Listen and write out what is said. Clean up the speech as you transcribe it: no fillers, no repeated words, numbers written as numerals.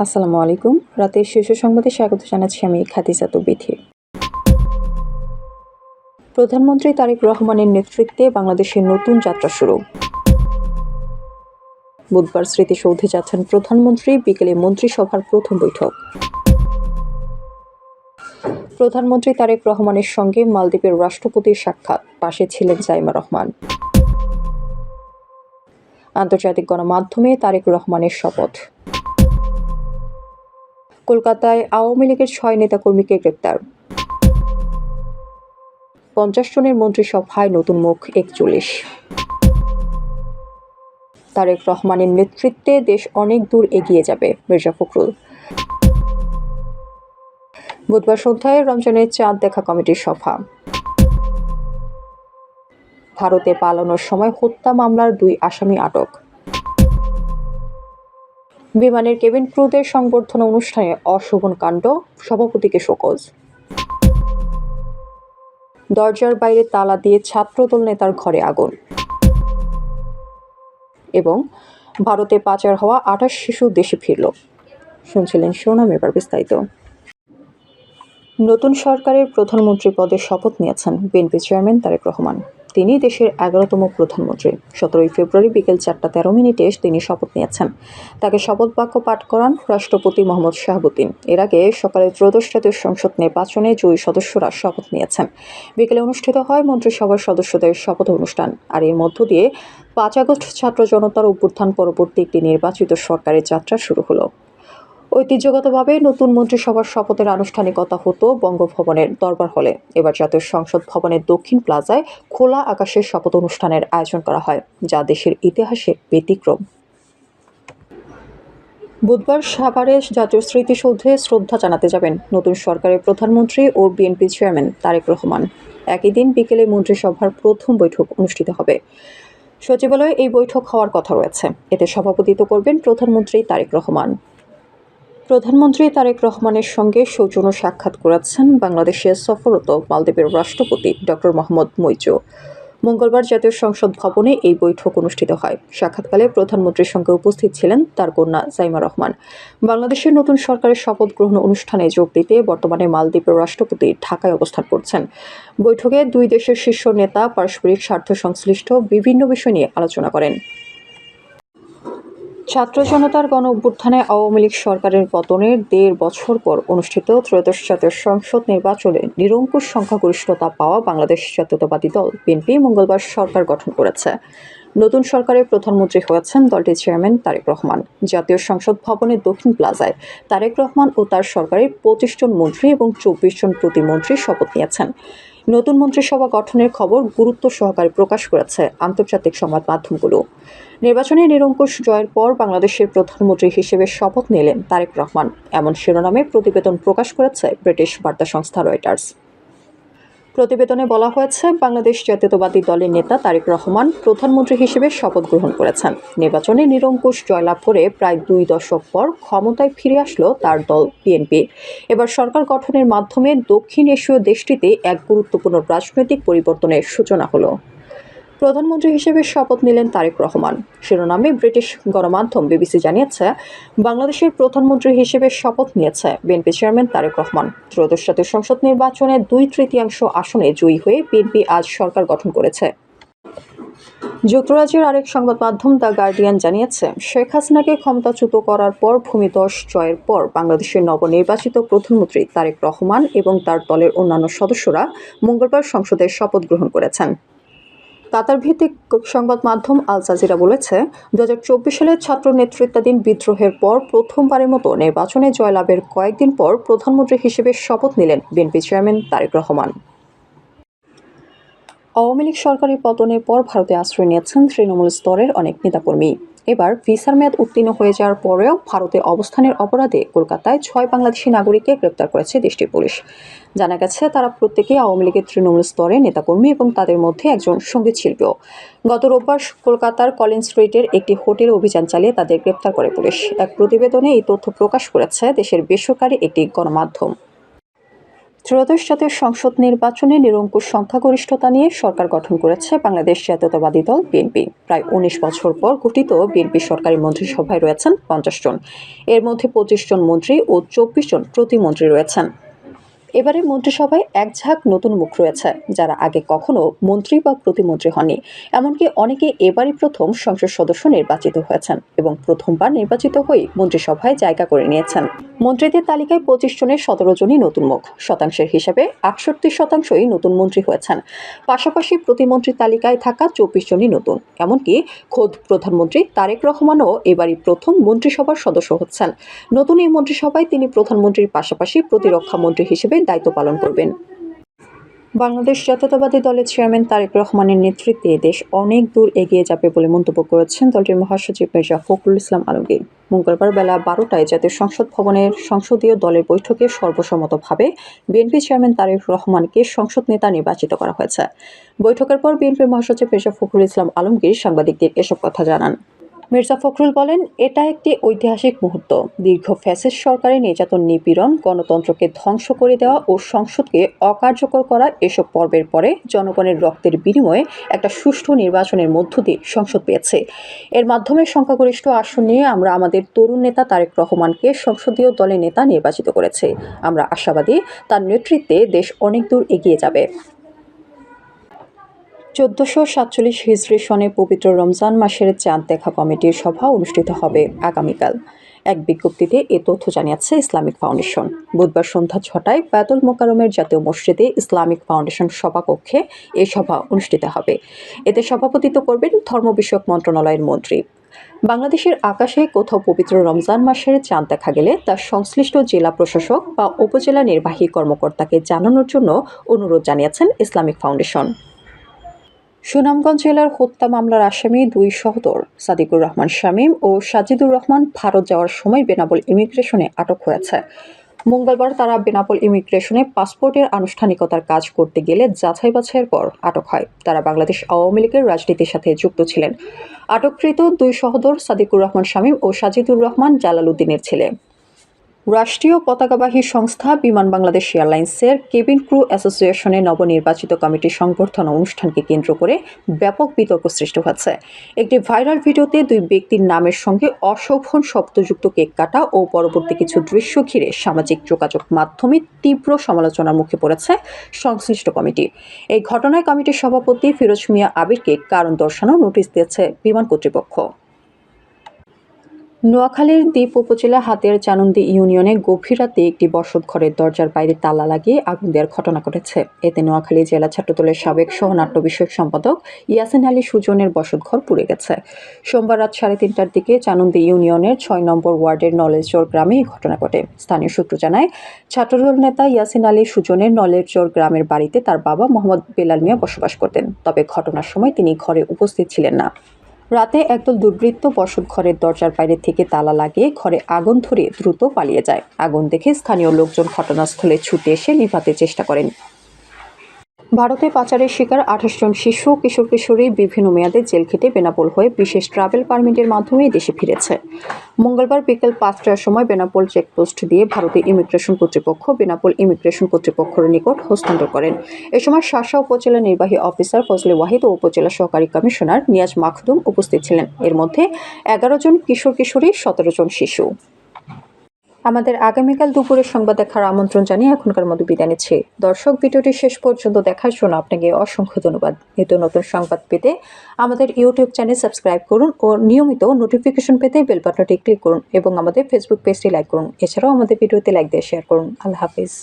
আসসালামু আলাইকুম। রাতের শীর্ষ সংবাদে স্বাগত জানাচ্ছি আমি খাদিজা বিথি। প্রধানমন্ত্রী তারেক রহমানের নেতৃত্বে বাংলাদেশের নতুন যাত্রা শুরু। বুধবার স্মৃতিসৌধে যাচ্ছেন প্রধানমন্ত্রী, বিকেলে মন্ত্রিসভার প্রথম বৈঠক। প্রধানমন্ত্রী তারেক রহমানের সঙ্গে মালদ্বীপের রাষ্ট্রপতির সাক্ষাৎ, পাশে ছিলেন জাইমা রহমান। আন্তর্জাতিক গণমাধ্যমে তারেক রহমানের শপথ। কলকাতায় আওয়ামী লীগের 6 নেতাকর্মীকে গ্রেপ্তার। 50 জনের মন্ত্রিসভায় নতুন মুখ 41। তারেক রহমানের নেতৃত্বে দেশ অনেক দূর এগিয়ে যাবে, মির্জা ফখরুল। বুধবার সন্ধ্যায় রমজানের চাঁদ দেখা কমিটির সভা। ভারতে পালানোর সময় হত্যা মামলার 2 আসামি আটক। বিমানের কেবিন ক্রুদের সংবর্ধনা অনুষ্ঠানে অশোভন কাণ্ড, সভাপতিকে শোকজ। দরজার বাইরে তালা দিয়ে ছাত্রদল নেতার ঘরে আগুন। এবং ভারতে পাচার হওয়া 28 শিশু দেশে ফিরল। শুনছিলেন শিরোনাম, এবার বিস্তারিত। নতুন সরকারের প্রধানমন্ত্রী পদে শপথ নিয়েছেন বিএনপি চেয়ারম্যান তারেক রহমান। তিনি দেশের 11তম প্রধানমন্ত্রী। 17 ফেব্রুয়ারি বিকেল 4:13 তিনি শপথ নিয়েছেন। তাকে শপথ বাক্য পাঠ করান রাষ্ট্রপতি মোহাম্মদ শাহাবুদ্দিন। এর আগে সকালে ত্রয়োদশ জাতীয় সংসদ নির্বাচনে জয়ী সদস্যরা শপথ নিয়েছেন। বিকেলে অনুষ্ঠিত হয় মন্ত্রিসভার সদস্যদের শপথ অনুষ্ঠান। আর এর মধ্য দিয়ে 5 আগস্ট ছাত্র জনতার অভ্যুত্থান পরবর্তী একটি নির্বাচিত সরকারের যাত্রা শুরু হলো। ঐতিহ্যগতভাবে নতুন মন্ত্রিসভার শপথের আনুষ্ঠানিকতা হতো বঙ্গভবনের দরবার হলে। এবার জাতীয় সংসদ ভবনের দক্ষিণ প্লাজায় খোলা আকাশের শপথ অনুষ্ঠানের আয়োজন করা হয়, যা দেশের ইতিহাসে ব্যতিক্রম। বুধবার সাভারে জাতীয় স্মৃতিসৌধে শ্রদ্ধা জানাতে যাবেন নতুন সরকারের প্রধানমন্ত্রী ও বিএনপি চেয়ারম্যান তারেক রহমান। একই দিন বিকেলে মন্ত্রিসভার প্রথম বৈঠক অনুষ্ঠিত হবে। সচিবালয়ে এই বৈঠক হওয়ার কথা রয়েছে। এতে সভাপতিত্ব করবেন প্রধানমন্ত্রী তারেক রহমান। প্রধানমন্ত্রী তারেক রহমানের সঙ্গে সৌজন্য সাক্ষাৎ করেছেন বাংলাদেশে সফররত মালদ্বীপের রাষ্ট্রপতি ডক্টর মোহাম্মদ মুইজু। মঙ্গলবার জাতীয় সংসদ ভবনে এই বৈঠক অনুষ্ঠিত হয়। সাক্ষাৎকালে প্রধানমন্ত্রীর সঙ্গে উপস্থিত ছিলেন তার কন্যা জাইমা রহমান। বাংলাদেশের নতুন সরকারের শপথ গ্রহণ অনুষ্ঠানে যোগ দিতে বর্তমানে মালদ্বীপের রাষ্ট্রপতি ঢাকায় অবস্থান করছেন। বৈঠকে দুই দেশের শীর্ষ নেতা পারস্পরিক স্বার্থ সংশ্লিষ্ট বিভিন্ন বিষয় নিয়ে আলোচনা করেন। ছাত্র জনতার গণ অভ্যুত্থানে আওয়ামী লীগ সরকারের পতনের 1.5 বছর পর অনুষ্ঠিত ত্রয়োদশ জাতীয় সংসদ নির্বাচনে নিরঙ্কুশ সংখ্যাগরিষ্ঠতা পাওয়া বাংলাদেশ জাতীয়তাবাদী দল বিএনপি মঙ্গলবার সরকার গঠন করেছে। নতুন সরকারের প্রধানমন্ত্রী হয়েছেন দলটির চেয়ারম্যান তারেক রহমান। জাতীয় সংসদ ভবনের দক্ষিণ প্লাজায় তারেক রহমান ও তার সরকারের 25 জন মন্ত্রী এবং 24 জন প্রতিমন্ত্রী শপথ নিয়েছেন। নতুন মন্ত্রিসভা গঠনের খবর গুরুত্ব সহকারে প্রকাশ করেছে আন্তর্জাতিক সংবাদ মাধ্যমগুলো। নির্বাচনে নিরঙ্কুশ জয়ের পর বাংলাদেশের প্রধানমন্ত্রী হিসেবে শপথ নিলেন তারেক রহমান, এমন শিরোনামে প্রতিবেদন প্রকাশ করেছে ব্রিটিশ বার্তা সংস্থা রয়টার্স। প্রতিবেদনে বলা হয়েছে, বাংলাদেশ জাতীয়তাবাদী দলের নেতা তারেক রহমান প্রধানমন্ত্রী হিসেবে শপথ গ্রহণ করেছেন। নির্বাচনে নিরঙ্কুশ জয়লাভ করে প্রায় 2 দশক পর ক্ষমতায় ফিরে আসলো তার দল বিএনপি। এবার সরকার গঠনের মাধ্যমে দক্ষিণ এশীয় দেশটিতে এক গুরুত্বপূর্ণ রাজনৈতিক পরিবর্তনের সূচনা হলো। প্রধানমন্ত্রী হিসেবে শপথ নিলেন তারেক রহমান। শিরোনামে ব্রিটিশ গণমাধ্যম বিবিসি জানিয়েছে, বাংলাদেশের প্রধানমন্ত্রী হিসেবে শপথ নিয়েছে বিএনপি চেয়ারম্যান তারেক রহমান। ত্রয়োদশ জাতীয় সংসদ নির্বাচনে 2/3 আসনে জয়ী হয়ে বিএনপি আজ সরকার গঠন করেছে। যুক্তরাজ্যের আরেক সংবাদ মাধ্যম দ্য গার্ডিয়ান জানিয়েছে, শেখ হাসিনাকে ক্ষমতাচ্যুত করার পর ভূমিধস জয়ের পর বাংলাদেশের নবনির্বাচিত প্রধানমন্ত্রী তারেক রহমান এবং তার দলের অন্যান্য সদস্যরা মঙ্গলবার সংসদে শপথ গ্রহণ করেছেন। কাতার ভিত্তিক সংবাদ মাধ্যম আল জাজিরা বলেছে, 2024 সালের ছাত্র নেতৃত্বাধীন বিদ্রোহের পর প্রথমবারের মতো নির্বাচনে জয়লাভের কয়েকদিন পর প্রধানমন্ত্রী হিসেবে শপথ নিলেন বিএনপি চেয়ারম্যান তারেক রহমান। আওয়ামী লীগ সরকারের পতনের পর ভারতে আশ্রয় নিয়েছেন তৃণমূল স্তরের অনেক নেতাকর্মী। এবার ভিসার মেয়াদ উত্তীর্ণ হয়ে যাওয়ার পরেও ভারতে অবস্থানের অপরাধে কলকাতায় 6 বাংলাদেশি নাগরিককে গ্রেপ্তার করেছে দেশটির পুলিশ। জানা গেছে, তারা প্রত্যেকেই আওয়ামী লীগের তৃণমূল স্তরের নেতাকর্মী এবং তাদের মধ্যে একজন সঙ্গীত শিল্পীও। গত রোববার কলকাতার কলিন্স স্ট্রিটের একটি হোটেলে অভিযান চালিয়ে তাদের গ্রেপ্তার করে পুলিশ। এক প্রতিবেদনে এই তথ্য প্রকাশ করেছে দেশের বেসরকারি একটি গণমাধ্যম। ত্রয়োদশ জাতীয় সংসদ নির্বাচনে নিরঙ্কুশ সংখ্যাগরিষ্ঠতা নিয়ে সরকার গঠন করেছে বাংলাদেশ জাতীয়তাবাদী দল বিএনপি। প্রায় ১৯ বছর পর গঠিত বিএনপি সরকারি মন্ত্রিসভায় রয়েছেন ৫০ জন। এর মধ্যে ২৫ জন মন্ত্রী ও ২৪ জন প্রতিমন্ত্রী রয়েছেন। এবারে মন্ত্রিসভায় এক ঝাঁক নতুন মুখ রয়েছে, যারা আগে কখনো মন্ত্রী বা প্রতিমন্ত্রী হননি। এমনকি অনেকে এবারই প্রথম সংসদ সদস্য নির্বাচিত হয়েছেন এবং প্রথমবার নির্বাচিত হয়ে মন্ত্রিসভায় জায়গা করে নিয়েছেন। মন্ত্রীদের তালিকায় ২৫ জনের ১৭ জনই নতুন মুখ। শতাংশের হিসাবে ৬৮% নতুন মন্ত্রী হয়েছেন। পাশাপাশি প্রতিমন্ত্রীর তালিকায় থাকা ২৪ জনই নতুন। এমনকি খোদ প্রধানমন্ত্রী তারেক রহমানও এবারই প্রথম মন্ত্রিসভার সদস্য হচ্ছেন। নতুন এই মন্ত্রিসভায় তিনি প্রধানমন্ত্রীর পাশাপাশি প্রতিরক্ষা মন্ত্রী হিসেবে দায়িত্ব পালন করবেন। বাংলাদেশ জাতীয়তাবাদী দলের চেয়ারম্যান তারেক রহমানের নেতৃত্বে দেশ অনেক দূর এগিয়ে যাবে বলে মন্তব্য করেছেন দলটির মহাসচিব মির্জা ফখরুল ইসলাম আলমগীর। মঙ্গলবার বেলা ১২টায় জাতীয় সংসদ ভবনের সংসদীয় দলের বৈঠকে সর্বসম্মতভাবে বিএনপি চেয়ারম্যান তারেক রহমানকে সংসদ নেতা নির্বাচিত করা হয়েছে। বৈঠকের পর বিএনপির মহাসচিব মির্জা ফখরুল ইসলাম আলমগীর সাংবাদিকদের এসব কথা জানান। মির্জা ফখরুল বলেন, এটা একটি ঐতিহাসিক মুহূর্ত। দীর্ঘ ফ্যাসিস্ট সরকারের নির্যাতন, নিপীড়ন, গণতন্ত্রকে ধ্বংস করে দেওয়া ও সংসদকে অকার্যকর করা এসব পর্বের পরে জনগণের রক্তের বিনিময়ে একটা সুষ্ঠু নির্বাচনের মধ্য দিয়ে সংসদ পেয়েছে। এর মাধ্যমে সংখ্যাগরিষ্ঠ আসন নিয়ে আমরা আমাদের তরুণ নেতা তারেক রহমানকে সংসদীয় দলের নেতা নির্বাচিত করেছি। আমরা আশাবাদী তার নেতৃত্বে দেশ অনেক দূর এগিয়ে যাবে। ১৪৪৭ হিজরি সনে পবিত্র রমজান মাসের চাঁদ দেখা কমিটির সভা অনুষ্ঠিত হবে আগামীকাল। এক বিজ্ঞপ্তিতে এ তথ্য জানিয়েছে ইসলামিক ফাউন্ডেশন। বুধবার সন্ধ্যা ৬টায় বায়তুল মোকাররমের জাতীয় মসজিদে ইসলামিক ফাউন্ডেশন সভাকক্ষে এই সভা অনুষ্ঠিত হবে। এতে সভাপতিত্ব করবেন ধর্ম বিষয়ক মন্ত্রণালয়ের মন্ত্রী। বাংলাদেশের আকাশে কোথাও পবিত্র রমজান মাসের চাঁদ দেখা গেলে তার সংশ্লিষ্ট জেলা প্রশাসক বা উপজেলা নির্বাহী কর্মকর্তাকে জানানোর জন্য অনুরোধ জানিয়েছেন ইসলামিক ফাউন্ডেশন। সুনামগঞ্জ জেলার হত্যা মামলার আসামি ২ সহোদর সাদিকুর রহমান শামীম ও সাজিদুর রহমান ভারত যাওয়ার সময় বেনাপোল ইমিগ্রেশনে আটক হয়েছে। মঙ্গলবার তারা বেনাপোল ইমিগ্রেশনে পাসপোর্টের আনুষ্ঠানিকতার কাজ করতে গেলে যাচাই বাছাইয়ের পর আটক হয়। তারা বাংলাদেশ আওয়ামী লীগের রাজনীতির সাথে যুক্ত ছিলেন। আটককৃত ২ সহোদর সাদিকুর রহমান শামীম ও সাজিদুর রহমান জালালউদ্দিনের ছেলে। রাষ্ট্রীয় পতাকাবাহী সংস্থা বিমান বাংলাদেশ এয়ারলাইন্সের কেবিন ক্রু অ্যাসোসিয়েশনের নবনির্বাচিত কমিটির সংবর্ধনা অনুষ্ঠানকে কেন্দ্র করে ব্যাপক বিতর্ক সৃষ্টি হয়েছে। একটি ভাইরাল ভিডিওতে ২ ব্যক্তির নামের সঙ্গে অশোভন শব্দযুক্ত কেক কাটা ও পরবর্তী কিছু দৃশ্য ঘিরে সামাজিক যোগাযোগ মাধ্যমে তীব্র সমালোচনার মুখে পড়েছে সংশ্লিষ্ট কমিটি। এই ঘটনায় কমিটির সভাপতি ফিরোজ মিয়া আবিরকে কারণ দর্শানোর নোটিশ দিয়েছে বিমান কর্তৃপক্ষ। নোয়াখালীর দ্বীপ উপজেলা হাতিয়ার চানন্দি ইউনিয়নে গভীর রাতে একটি বসতঘরের দরজার বাইরে তালা লাগিয়ে আগুন দেওয়ার ঘটনা ঘটেছে। এতে নোয়াখালী জেলা ছাত্রদলের সাবেক সহ নাট্য বিষয়ক সম্পাদক ইয়াসিন আলী সুজনের বসতঘর পুড়ে গেছে। সোমবার রাত ৩:৩০টার দিকে চানন্দি ইউনিয়নের ৬ নম্বর ওয়ার্ডের নলেজচর গ্রামে এই ঘটনা ঘটে। স্থানীয় সূত্র জানায়, ছাত্রদল নেতা ইয়াসিন আলী সুজনের নলেজচর গ্রামের বাড়িতে তার বাবা মোহাম্মদ বেলাল মিয়া বসবাস করতেন। তবে ঘটনার সময় তিনি ঘরে উপস্থিত ছিলেন না। রাতে একদল দুর্বৃত্ত বসতঘরের দরজার বাইরে থেকে তালা লাগিয়ে ঘরে আগুন ধরিয়ে দ্রুত পালিয়ে যায়। আগুন দেখে স্থানীয় লোকজন ঘটনাস্থলে ছুটে এসে নিভাতে চেষ্টা করেন। ভারতে পাচারের শিকার ২৮ জন শিশু কিশোর কিশোরী বিভিন্ন মেয়াদে জেল খেটে বেনাপোল হয়ে বিশেষ ট্রাভেল পারমিটের মাধ্যমে দেশে ফিরেছে। মঙ্গলবার বিকেল ৫টার সময় বেনাপোল চেকপোস্ট দিয়ে ভারতীয় ইমিগ্রেশন কর্তৃপক্ষ বেনাপোল ইমিগ্রেশন কর্তৃপক্ষের নিকট হস্তান্তর করেন। এ সময় শাসা উপজেলা নির্বাহী অফিসার ফজলে ওয়াহিদ ও উপজেলা সহকারী কমিশনার নিয়াজ মাখদুম উপস্থিত ছিলেন। এর মধ্যে ১১ জন কিশোর কিশোরী, ১৭ জন শিশু। আমাদের আগামীকাল দুপুরের সংবাদ দেখার আমন্ত্রণ জানিয়ে এখনকার মতো বিদায় নিচ্ছি। দর্শক, ভিডিওটি শেষ পর্যন্ত দেখার জন্য আপনাকে অসংখ্য ধন্যবাদ। নিত্য নতুন সংবাদ পেতে আমাদের ইউটিউব চ্যানেল সাবস্ক্রাইব করুন ও নিয়মিত নোটিফিকেশন পেতে বেল বাটনটি ক্লিক করুন এবং আমাদের ফেসবুক পেজটি লাইক করুন। এছাড়াও আমাদের ভিডিওতে লাইক দিয়ে শেয়ার করুন। আল্লাহ হাফিজ।